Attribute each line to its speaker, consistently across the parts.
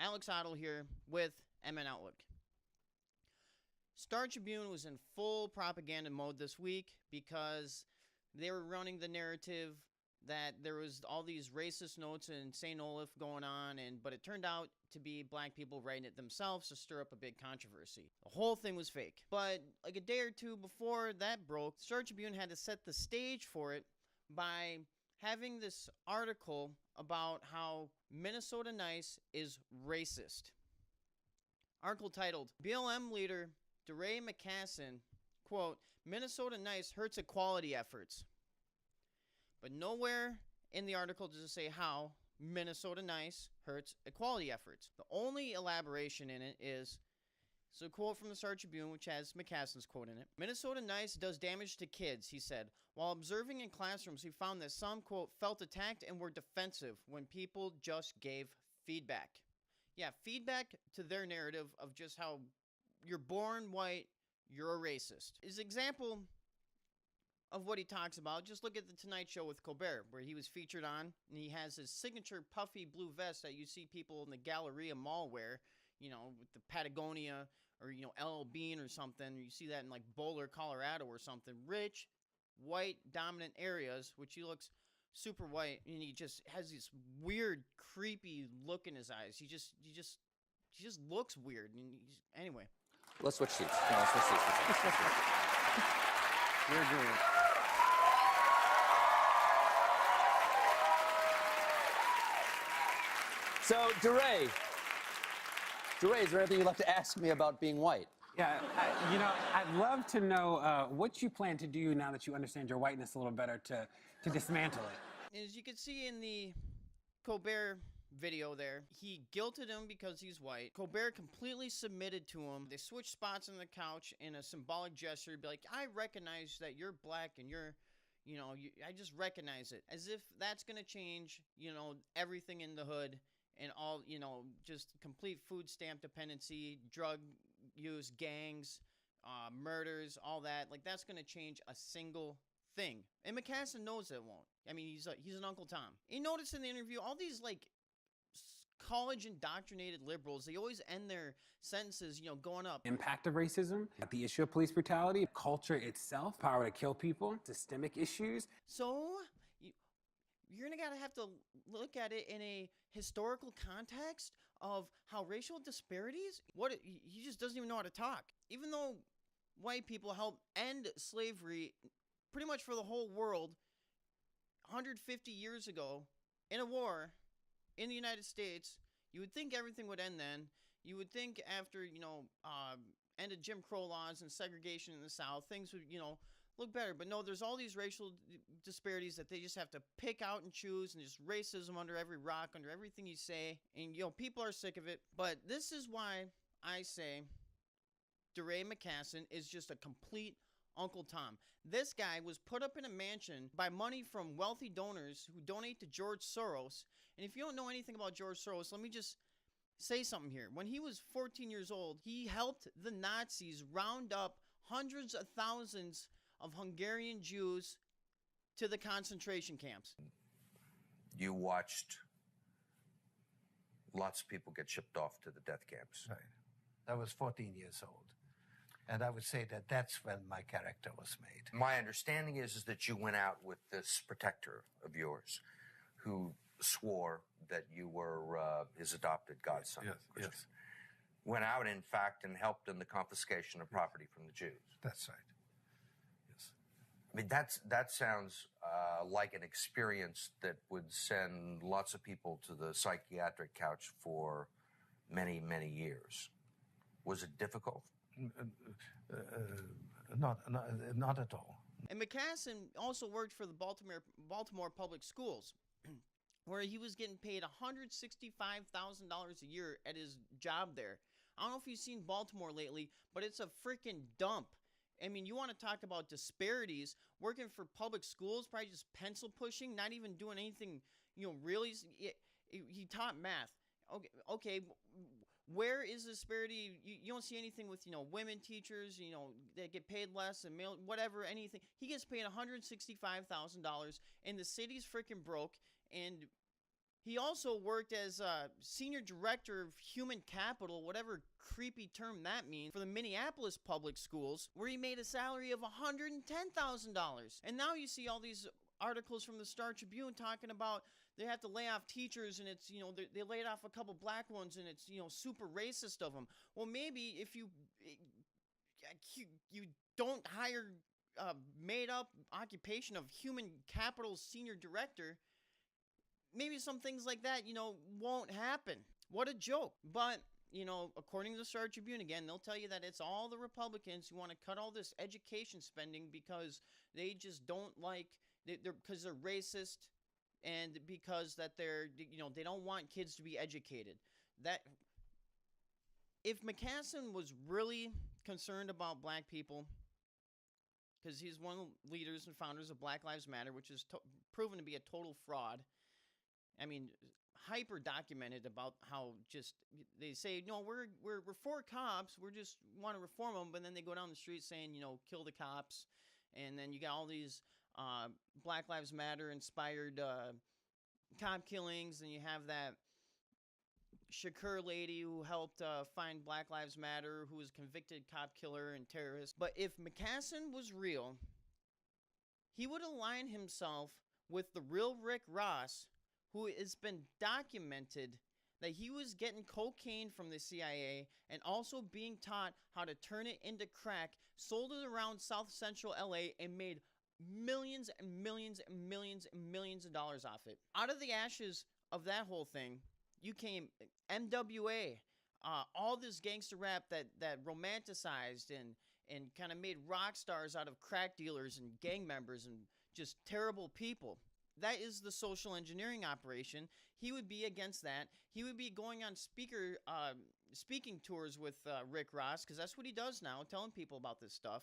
Speaker 1: Alex Otto here with MN Outlook. Star Tribune was in full propaganda mode this week because they were running the narrative that there was all these racist notes in St. Olaf going on, but it turned out to be black people writing it themselves to stir up a big controversy. The whole thing was fake. But like a day or two before that broke, Star Tribune had to set the stage for it by having this article about how Minnesota Nice is racist. Article titled, BLM leader Deray Mckesson, quote, Minnesota Nice hurts equality efforts. But nowhere in the article does it say how Minnesota Nice hurts equality efforts. The only elaboration in it is, so a quote from the Star Tribune, which has Mckesson's quote in it. Minnesota Nice does damage to kids, he said. While observing in classrooms, he found that some, quote, felt attacked and were defensive when people just gave feedback. Yeah, feedback to their narrative of just how you're born white, you're a racist. His example of what he talks about, just look at the Tonight Show with Colbert, where he was featured on, and he has his signature puffy blue vest that you see people in the Galleria Mall wear, you know, with the Patagonia or, you know, LL Bean or something. You see that in like Boulder, Colorado or something. Rich, white, dominant areas, which he looks super white, and he just has this weird, creepy look in his eyes. He just looks weird. And anyway.
Speaker 2: Let's switch seats. No, let's switch seats.
Speaker 3: You're good.
Speaker 2: So, Deray, is there anything you'd like to ask me about being white?
Speaker 3: Yeah, I'd love to know what you plan to do now that you understand your whiteness a little better to dismantle it.
Speaker 1: As you can see in the Colbert video there, he guilted him because he's white. Colbert completely submitted to him. They switched spots on the couch in a symbolic gesture. Be like, I recognize that you're black and you're, I just recognize it. As if that's going to change, everything in the hood and all, just complete food stamp dependency, drug use, gangs, murders, all that. Like, that's going to change a single thing. And Mckesson knows it won't. I mean, he's an Uncle Tom. You notice in the interview, all these, college indoctrinated liberals, they always end their sentences, going up.
Speaker 3: Impact of racism, the issue of police brutality, culture itself, power to kill people, systemic issues.
Speaker 1: So you're gonna have to look at it in a historical context of how racial disparities, he just doesn't even know how to talk. Even though white people helped end slavery pretty much for the whole world 150 years ago in a war in the United States, you would think everything would end then. You would think after, end of Jim Crow laws and segregation in the South, things would, look better. But no, there's all these racial disparities that they just have to pick out and choose, and just racism under every rock, under everything you say. And, people are sick of it. But this is why I say Deray Mckesson is just a complete Uncle Tom. This guy was put up in a mansion by money from wealthy donors who donate to George Soros. And if you don't know anything about George Soros, let me just say something here. When he was 14 years old, he helped the Nazis round up hundreds of thousands of Hungarian Jews to the concentration camps.
Speaker 4: You watched lots of people get shipped off to the death camps.
Speaker 5: Right. I was 14 years old. And I would say that that's when my character was made.
Speaker 4: My understanding is that you went out with this protector of yours who swore that you were his adopted godson.
Speaker 5: Yes.
Speaker 4: Went out, in fact, and helped in the confiscation of property from the Jews.
Speaker 5: That's right. Yes.
Speaker 4: I mean, that sounds like an experience that would send lots of people to the psychiatric couch for many, many years. Was it difficult?
Speaker 5: Not at all.
Speaker 1: And Mckesson also worked for the Baltimore Public Schools, where he was getting paid $165,000 a year at his job there. I don't know if you've seen Baltimore lately, but it's a freaking dump. I mean, you want to talk about disparities, working for public schools, probably just pencil pushing, not even doing anything, really. He taught math. Okay. Where is the disparity? You don't see anything with, women teachers, that get paid less and male, whatever, anything. He gets paid $165,000 and the city's freaking broke. And He also worked as senior director of human capital, whatever creepy term that means, for the Minneapolis public schools, where he made a salary of $110,000. And now you see all these articles from the Star Tribune talking about they have to lay off teachers, and it's, they laid off a couple black ones, and it's, super racist of them. Well, maybe if you don't hire made up occupation of human capital senior director, maybe some things like that, won't happen. What a joke. But, according to the Star Tribune, again, they'll tell you that it's all the Republicans who want to cut all this education spending because they just don't like, because they're racist, and because that they don't want kids to be educated. That, if Mckesson was really concerned about black people, because he's one of the leaders and founders of Black Lives Matter, which is proven to be a total fraud. I mean, hyper documented about how just they say, no, we're for cops, we just want to reform them, but then they go down the street saying, kill the cops, and then you got all these Black Lives Matter inspired cop killings, and you have that Shakur lady who helped find Black Lives Matter, who was a convicted cop killer and terrorist. But if Mckesson was real, he would align himself with the real Rick Ross, who has been documented that he was getting cocaine from the CIA and also being taught how to turn it into crack, sold it around South Central LA, and made millions and millions and millions and millions of dollars off it. Out of the ashes of that whole thing, you came MWA, all this gangster rap that romanticized and kind of made rock stars out of crack dealers and gang members and just terrible people. That is the social engineering operation. He would be against that. He would be going on speaking tours with Rick Ross, because that's what he does now, telling people about this stuff.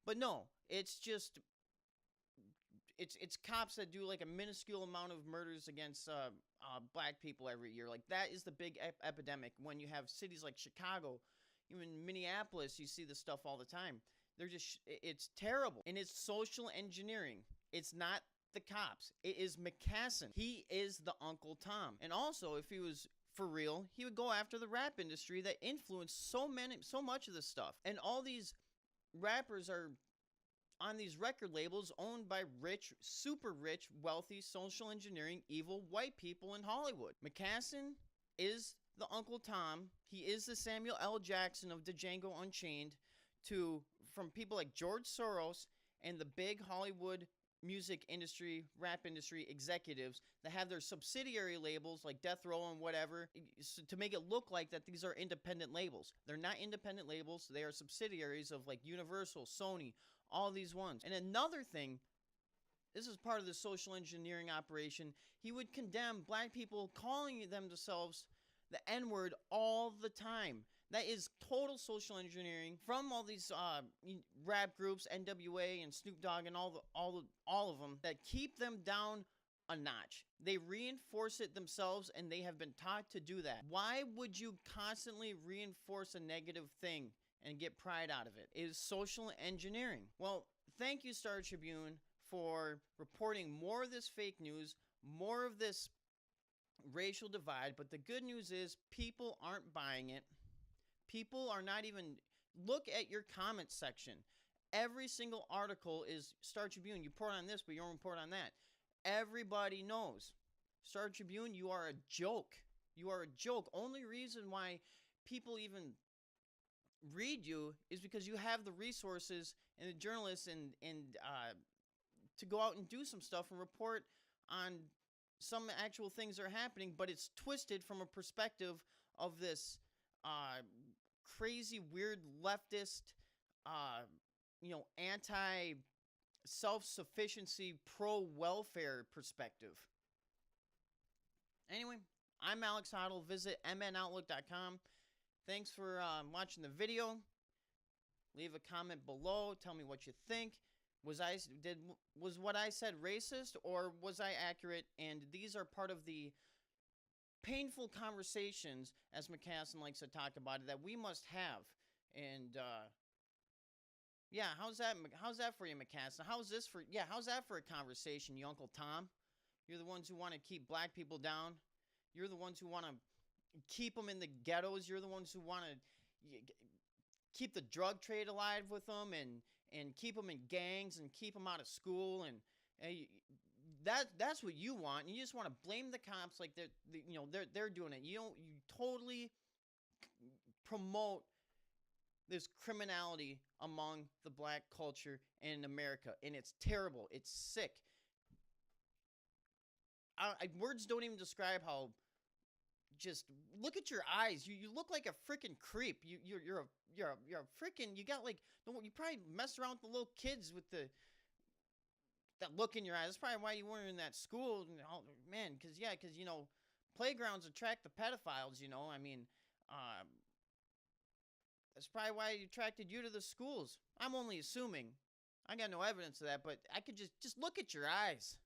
Speaker 1: But no, it's just it's cops that do like a minuscule amount of murders against black people every year. Like, that is the big epidemic. When you have cities like Chicago, even Minneapolis, you see this stuff all the time. It's terrible, and it's social engineering. It's not the cops. It is Mckesson. He is the Uncle Tom. And also, if he was for real, he would go after the rap industry that influenced so much of this stuff. And all these rappers are on these record labels owned by rich, super rich, wealthy, social engineering, evil white people in Hollywood. Mckesson is the Uncle Tom. He is the Samuel L. Jackson of Django Unchained from people like George Soros and the big Hollywood music industry, rap industry executives that have their subsidiary labels like Death Row and whatever, to make it look like that these are independent labels. They're not independent labels. They are subsidiaries of like Universal, Sony, all these ones. And another thing, this is part of the social engineering operation, he would condemn black people calling themselves the N-word all the time. That is total social engineering from all these rap groups, NWA and Snoop Dogg and all of them, that keep them down a notch. They reinforce it themselves, and they have been taught to do that. Why would you constantly reinforce a negative thing and get pride out of it? It is social engineering. Well, thank you, Star Tribune, for reporting more of this fake news, more of this racial divide. But the good news is people aren't buying it. People are not even, look at your comments section. Every single article is Star Tribune. You report on this, but you don't report on that. Everybody knows. Star Tribune, you are a joke. You are a joke. Only reason why people even read you is because you have the resources and the journalists and to go out and do some stuff and report on some actual things that are happening, but it's twisted from a perspective of this crazy, weird leftist, anti-self-sufficiency, pro-welfare perspective. Anyway, I'm Alex Hoddle. Visit mnoutlook.com. Thanks for watching the video. Leave a comment below. Tell me what you think. Was what I said racist, or was I accurate? And these are part of the painful conversations, as Mckesson likes to talk about it, that we must have. And yeah, how's that for you, Mckesson? How's that for a conversation, you Uncle Tom? You're the ones who want to keep black people down. You're the ones who want to keep them in the ghettos. You're the ones who want to keep the drug trade alive with them and keep them in gangs and keep them out of school. And that's what you want. And you just want to blame the cops like they're doing it. You totally promote this criminality among the black culture in America, and it's terrible. It's sick. Words don't even describe how. Just look at your eyes. You look like a freaking creep. You're a freaking. You got like you probably mess around with the little kids with that look in your eyes. That's probably why you weren't in that school, man. Because playgrounds attract the pedophiles. I mean, that's probably why it attracted you to the schools. I'm only assuming. I got no evidence of that, but I could just look at your eyes.